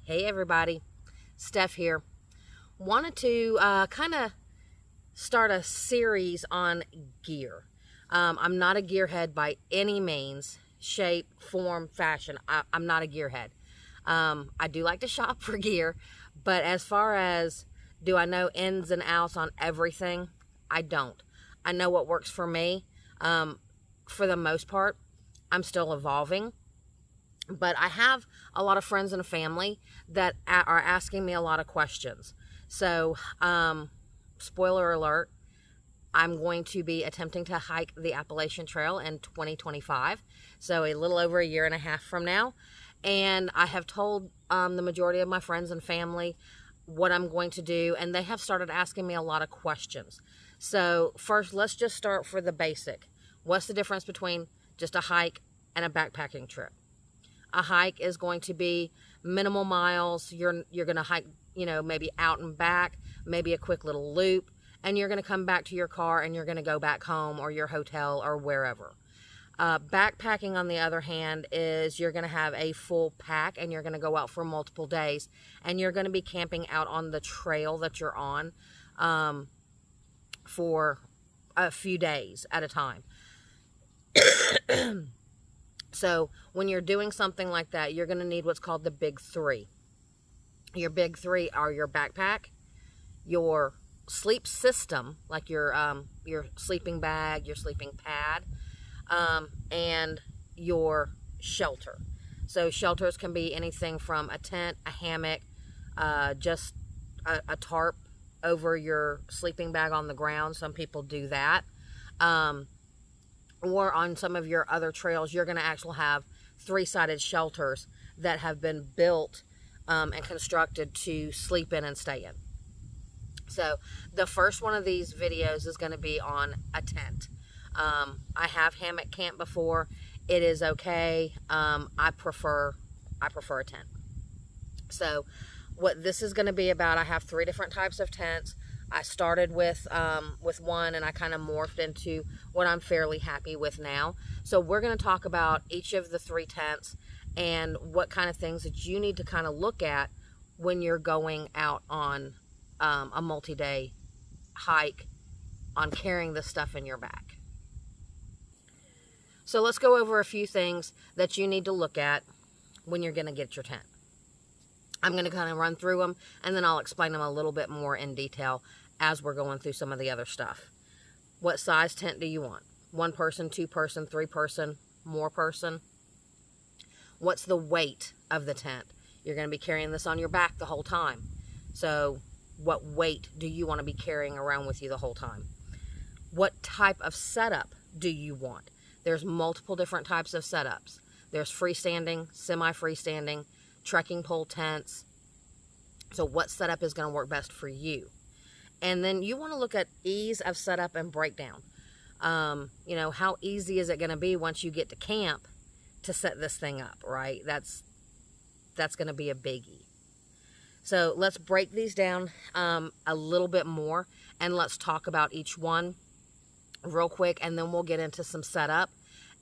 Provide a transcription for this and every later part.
Hey everybody, Steph here. Wanted to kind of start a series on gear. I'm not a gearhead by any means, shape, form, fashion. I'm not a gearhead. I do like to shop for gear, but as far as do I know ins and outs on everything, I don't. I know what works for me. For the most part, I'm still evolving. But I have a lot of friends and family that are asking me a lot of questions. So, spoiler alert, I'm going to be attempting to hike the Appalachian Trail in 2025. So a little over a year and a half from now. And I have told the majority of my friends and family what I'm going to do. And they have started asking me a lot of questions. So first, let's just start for the basic. What's the difference between just a hike and a backpacking trip? A hike is going to be minimal miles. You're going to hike, maybe out and back, maybe a quick little loop, and you're going to come back to your car and you're going to go back home or your hotel or wherever. Backpacking, on the other hand, is you're going to have a full pack and you're going to go out for multiple days and you're going to be camping out on the trail that you're on for a few days at a time. So when you're doing something like that, you're going to need what's called the big three. Your big three are your backpack, your sleep system, like your sleeping bag, your sleeping pad, and your shelter. So shelters can be anything from a tent, a hammock, just a tarp over your sleeping bag on the ground. Some people do that. Or on some of your other trails, you're going to actually have three-sided shelters that have been built and constructed to sleep in and stay in. So the first one of these videos is going to be on a tent. I have hammock camp before. It is okay. I prefer a tent. So what this is going to be about, I have 3 different types of tents. I started with one and I kind of morphed into what I'm fairly happy with now. So we're going to talk about each of the 3 tents and what kind of things that you need to kind of look at when you're going out on a multi-day hike on carrying this stuff in your back. So let's go over a few things that you need to look at when you're going to get your tent. I'm going to kind of run through them, and then I'll explain them a little bit more in detail as we're going through some of the other stuff. What size tent do you want? 1 person, 2 person, 3 person, more person? What's the weight of the tent? You're going to be carrying this on your back the whole time. So what weight do you want to be carrying around with you the whole time? What type of setup do you want? There's multiple different types of setups. There's freestanding, semi-freestanding, trekking pole tents. So what setup is going to work best for you? And then you want to look at ease of setup and breakdown. How easy is it going to be once you get to camp to set this thing up, right? That's going to be a biggie. So let's break these down a little bit more and let's talk about each one real quick, and then we'll get into some setup,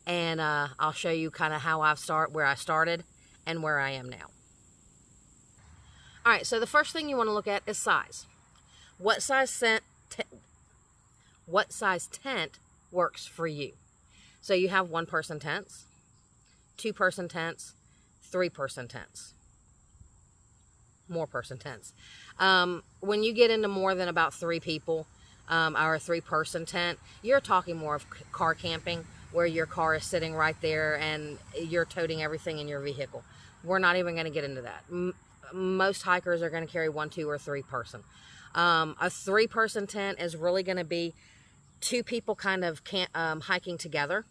and I'll show you kind of where I started and where I am now. All right, so the first thing you want to look at is size. What size tent works for you? So you have 1-person tents, 2-person tents, 3-person tents, more person tents. When you get into more than about 3 people, or a 3-person tent, you're talking more of car camping, where your car is sitting right there and you're toting everything in your vehicle. We're not even going to get into that. Most hikers are going to carry 1, 2, or 3 person. A 3-person tent is really going to be 2 people kind of hiking together,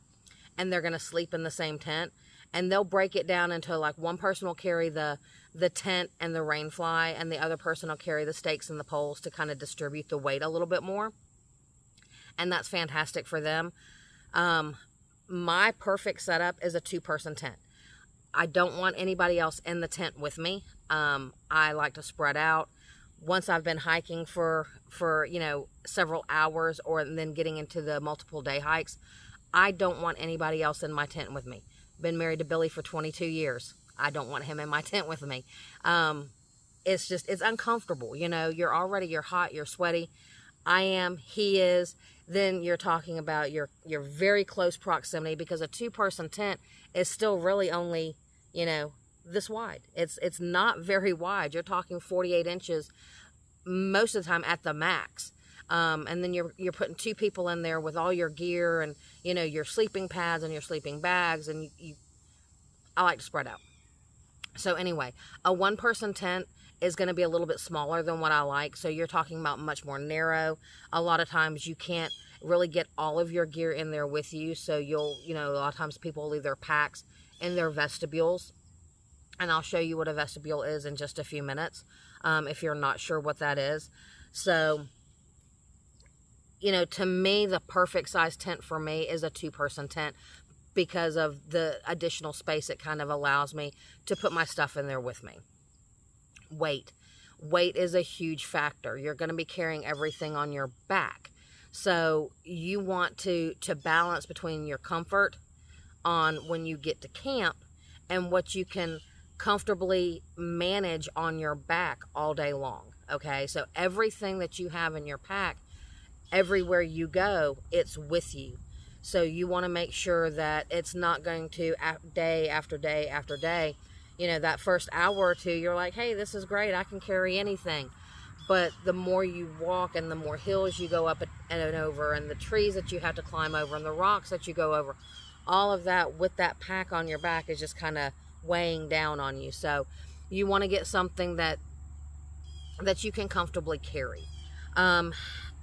and they're going to sleep in the same tent, and they'll break it down into like 1 person will carry the tent and the rain fly, and the other person will carry the stakes and the poles to kind of distribute the weight a little bit more. And that's fantastic for them. My perfect setup is a 2-person tent. I don't want anybody else in the tent with me. I like to spread out. Once I've been hiking for several hours, or then getting into the multiple day hikes, I don't want anybody else in my tent with me. Been married to Billy for 22 years. I don't want him in my tent with me. It's uncomfortable. You're hot, you're sweaty. I am, he is. Then you're talking about your very close proximity, because a 2-person tent is still really only, this wide. It's not very wide. You're talking 48 inches most of the time at the max. And then you're putting 2 people in there with all your gear and, your sleeping pads and your sleeping bags. And I like to spread out. So anyway, a 1-person tent is going to be a little bit smaller than what I like. So you're talking about much more narrow. A lot of times you can't really get all of your gear in there with you. So a lot of times people leave their packs in their vestibules. And I'll show you what a vestibule is in just a few minutes, if you're not sure what that is. So, to me, the perfect size tent for me is a 2-person tent, because of the additional space it kind of allows me to put my stuff in there with me. Weight is a huge factor. You're going to be carrying everything on your back. So you want to balance between your comfort on when you get to camp and what you can comfortably manage on your back all day long. Okay, so everything that you have in your pack, everywhere you go, it's with you. So you want to make sure that it's not going to, day after day after day, that first hour or two, you're like, hey, this is great, I can carry anything. But the more you walk and the more hills you go up and over, and the trees that you have to climb over and the rocks that you go over, all of that with that pack on your back is just kind of weighing down on you. So you want to get something that you can comfortably carry.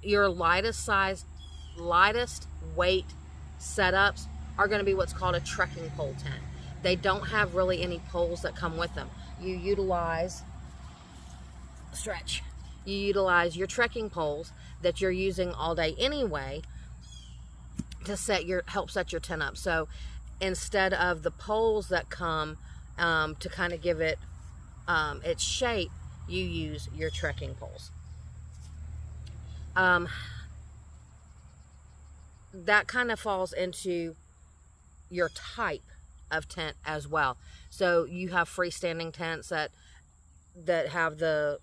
Your lightest weight setups are going to be what's called a trekking pole tent. They don't have really any poles that come with them. You utilize your trekking poles that you're using all day anyway to help set your tent up. So instead of the poles that come to kind of give it its shape, you use your trekking poles. That kind of falls into your type of tent as well. So you have freestanding tents that have the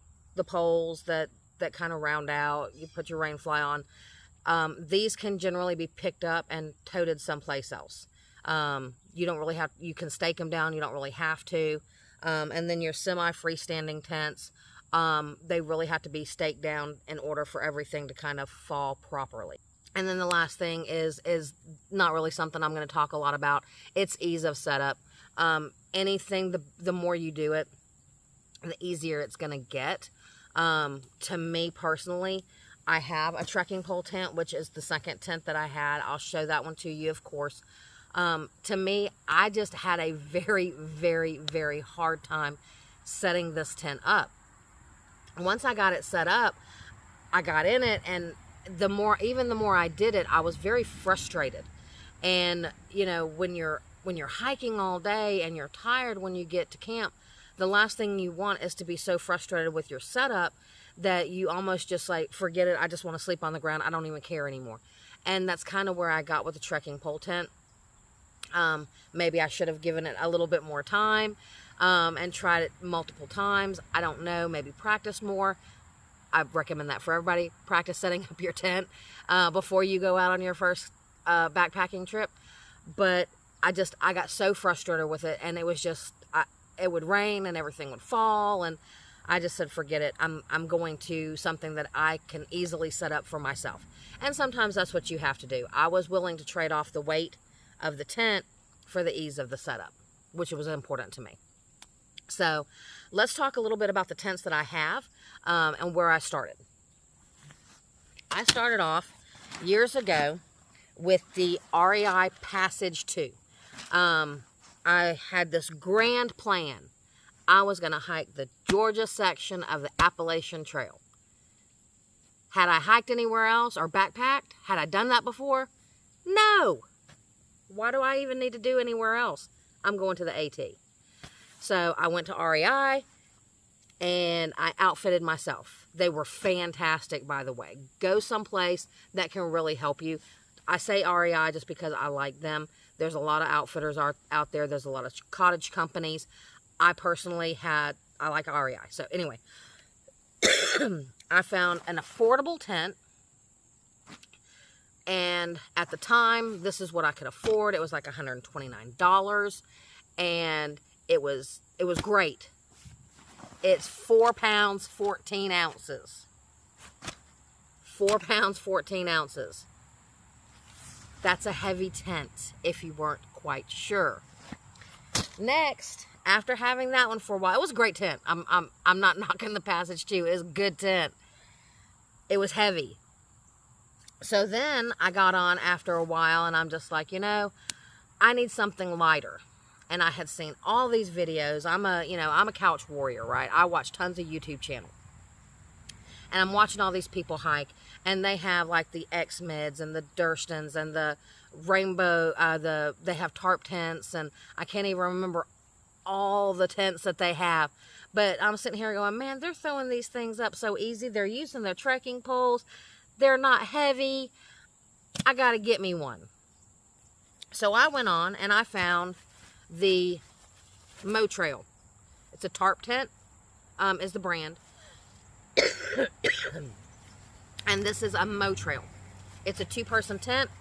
poles that kind of round out. You put your rain fly on. These can generally be picked up and toted someplace else. You can stake them down. You don't really have to. And then your semi-freestanding tents, they really have to be staked down in order for everything to kind of fall properly. And then the last thing is not really something I'm going to talk a lot about. It's ease of setup. Anything, the more you do it, the easier it's going to get. To me personally, I have a trekking pole tent, which is the second tent that I had. I'll show that one to you, of course. To me, I just had a very, very, very hard time setting this tent up. Once I got it set up, I got in it, and the more I did it, I was very frustrated. And when you're hiking all day and you're tired when you get to camp, the last thing you want is to be so frustrated with your setup that you almost just like, forget it, I just want to sleep on the ground, I don't even care anymore. And that's kind of where I got with the trekking pole tent. Maybe I should have given it a little bit more time and tried it multiple times. I don't know, maybe practice more. I recommend that for everybody. Practice setting up your tent before you go out on your first backpacking trip. But I got so frustrated with it, and it was just, it would rain and everything would fall, and I just said, forget it. I'm going to something that I can easily set up for myself. And sometimes that's what you have to do. I was willing to trade off the weight of the tent for the ease of the setup, which was important to me. So let's talk a little bit about the tents that I have and where I started. I started off years ago with the REI Passage 2. I had this grand plan. I was going to hike the Georgia section of the Appalachian Trail. Had I hiked anywhere else or backpacked? Had I done that before? No. Why do I even need to do anywhere else? I'm going to the AT. So I went to REI and I outfitted myself. They were fantastic, by the way. Go someplace that can really help you. I say REI just because I like them. There's a lot of outfitters out there. There's a lot of cottage companies. I personally I like REI. So anyway, I found an affordable tent. And at the time, this is what I could afford. It was like $129. And it was great. It's 4 pounds, 14 ounces. 4 pounds, 14 ounces. That's a heavy tent, if you weren't quite sure. Next, after having that one for a while, it was a great tent. I'm not knocking the Passage 2. It was a good tent. It was heavy. So then I got on after a while, and I'm just like, I need something lighter. And I had seen all these videos. I'm a couch warrior, right? I watch tons of YouTube channels. And I'm watching all these people hike, and they have like the X-Mids and the Durstons and the rainbow, they have tarp tents, and I can't even remember all the tents that they have. But I'm sitting here going, man, they're throwing these things up so easy. They're using their trekking poles. They're not heavy. I got to get me one. So I went on and I found the Motrail. It's a tarp tent, is the brand. And this is a Motrail. It's a 2-person tent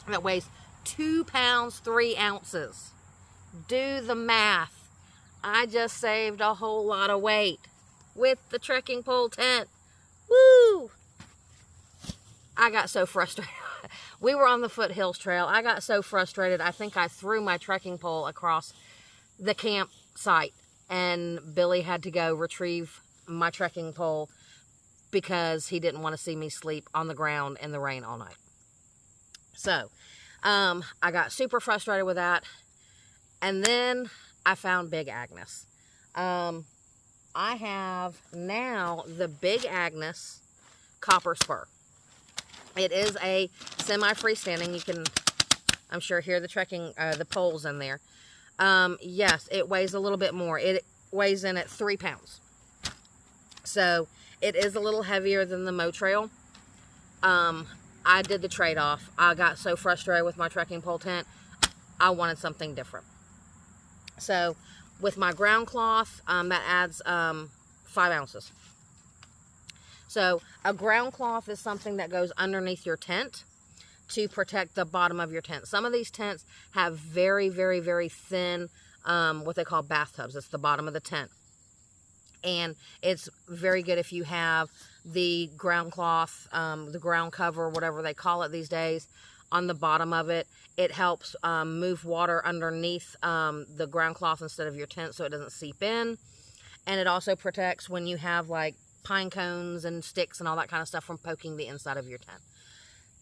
that weighs 2 pounds, 3 ounces. Do the math. I just saved a whole lot of weight with the trekking pole tent. Woo! I got so frustrated. We were on the Foothills Trail. I got so frustrated, I think I threw my trekking pole across the campsite, and Billy had to go retrieve my trekking pole because he didn't want to see me sleep on the ground in the rain all night. So, I got super frustrated with that. And then I found Big Agnes. I have now the Big Agnes Copper Spur. It is a semi-freestanding. You can, I'm sure, hear the trekking, the poles in there. Yes, it weighs a little bit more. It weighs in at 3 pounds. So, it is a little heavier than the Motrail. I did the trade-off. I got so frustrated with my trekking pole tent, I wanted something different. So, with my ground cloth, that adds 5 ounces. So, a ground cloth is something that goes underneath your tent to protect the bottom of your tent. Some of these tents have very, very, very thin, what they call bathtubs. It's the bottom of the tent. And it's very good if you have the ground cloth, the ground cover, whatever they call it these days, on the bottom of it. It helps move water underneath the ground cloth instead of your tent so it doesn't seep in. And it also protects when you have like pine cones and sticks and all that kind of stuff from poking the inside of your tent.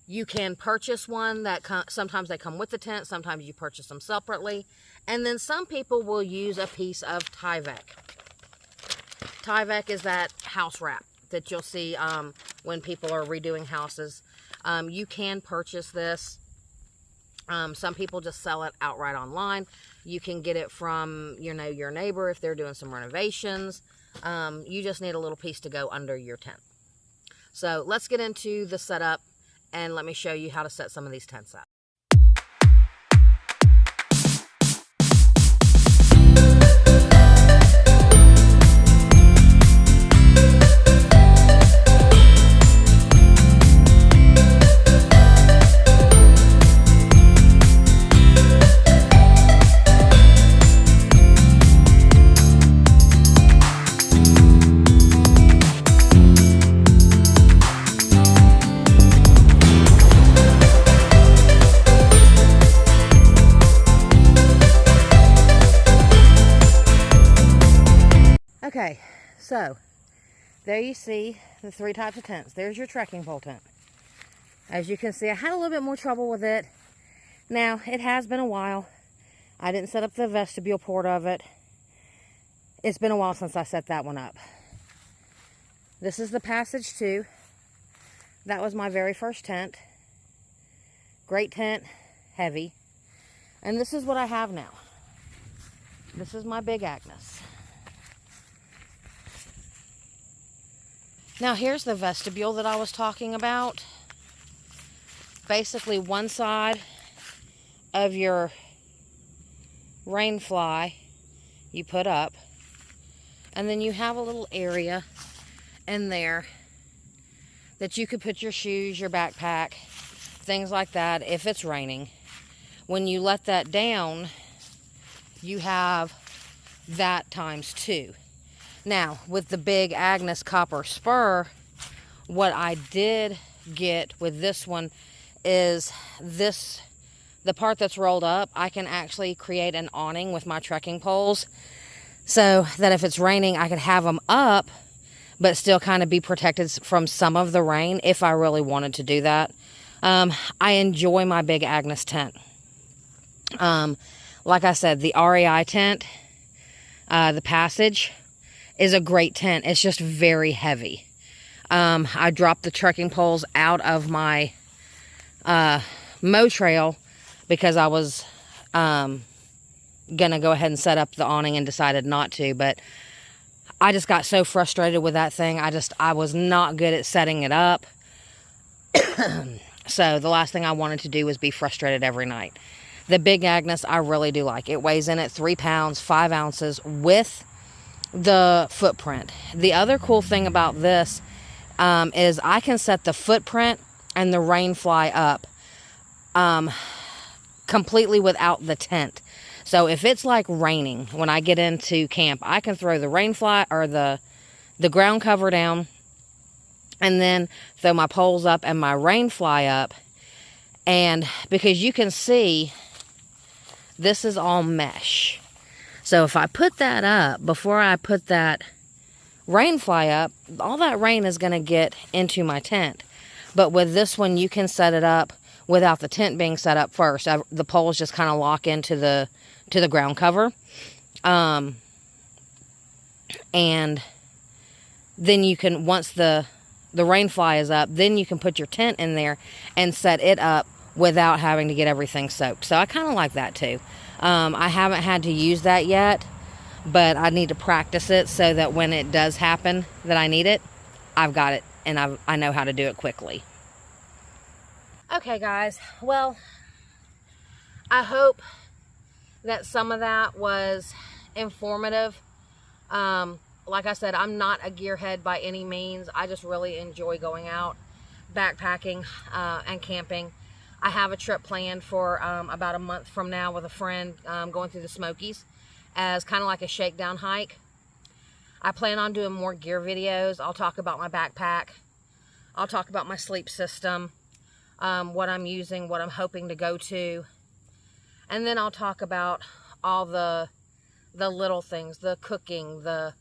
You can purchase one that sometimes they come with the tent, sometimes you purchase them separately. And then some people will use a piece of Tyvek. Tyvek is that house wrap that you'll see when people are redoing houses. You can purchase this. Some people just sell it outright online. You can get it from, your neighbor if they're doing some renovations. You just need a little piece to go under your tent. So let's get into the setup and let me show you how to set some of these tents up. Okay, so there you see the 3 types of tents. There's your trekking pole tent. As you can see, I had a little bit more trouble with it. Now, it has been a while. I didn't set up the vestibule port of it. It's been a while since I set that one up. This is the Passage 2. That was my very first tent. Great tent, heavy. And this is what I have now. This is my Big Agnes. Now here's the vestibule that I was talking about. Basically one side of your rain fly you put up, and then you have a little area in there that you could put your shoes, your backpack, things like that if it's raining. When you let that down, you have that times 2. Now, with the Big Agnes Copper Spur, what I did get with this one is the part that's rolled up, I can actually create an awning with my trekking poles so that if it's raining, I could have them up, but still kind of be protected from some of the rain if I really wanted to do that. I enjoy my Big Agnes tent. Like I said, the REI tent, the Passage, is a great tent. It's just very heavy. I dropped the trekking poles out of my mow trail because I was gonna go ahead and set up the awning and decided not to, but I just got so frustrated with that thing. I was not good at setting it up. So the last thing I wanted to do was be frustrated every night. The Big Agnes I really do like. It weighs in at 3 pounds, 5 ounces with the footprint. The other cool thing about this is I can set the footprint and the rain fly up completely without the tent. So if it's like raining when I get into camp, I can throw the rain fly or the ground cover down and then throw my poles up and my rain fly up. And because you can see, this is all mesh. So if I put that up before I put that rain fly up, all that rain is going to get into my tent. But with this one, you can set it up without the tent being set up first. The poles just kind of lock into the ground cover. And then you can, once the rain fly is up, then you can put your tent in there and set it up without having to get everything soaked. So I kind of like that too. I haven't had to use that yet, but I need to practice it so that when it does happen that I need it, I've got it and I know how to do it quickly. Okay guys, well, I hope that some of that was informative. Like I said, I'm not a gearhead by any means. I just really enjoy going out, backpacking, and camping. I have a trip planned for about a month from now with a friend, going through the Smokies as kind of like a shakedown hike. I plan on doing more gear videos. I'll talk about my backpack. I'll talk about my sleep system, what I'm using, what I'm hoping to go to. And then I'll talk about all the little things, the cooking, the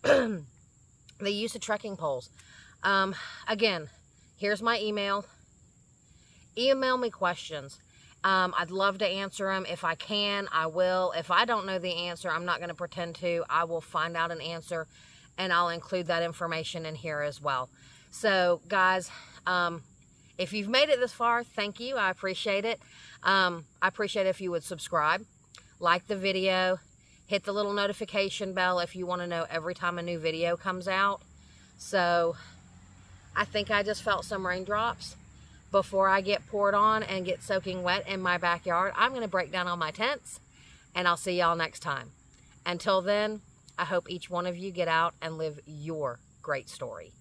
the use of trekking poles. Again, here's my email. Email me questions. I'd love to answer them. If I can, I will. If I don't know the answer, I'm not going to pretend to. I will find out an answer, and I'll include that information in here as well. So, guys, if you've made it this far, thank you. I appreciate it. I appreciate it if you would subscribe, like the video, hit the little notification bell if you want to know every time a new video comes out. So, I think I just felt some raindrops. Before I get poured on and get soaking wet in my backyard, I'm going to break down all my tents, and I'll see y'all next time. Until then, I hope each one of you get out and live your great story.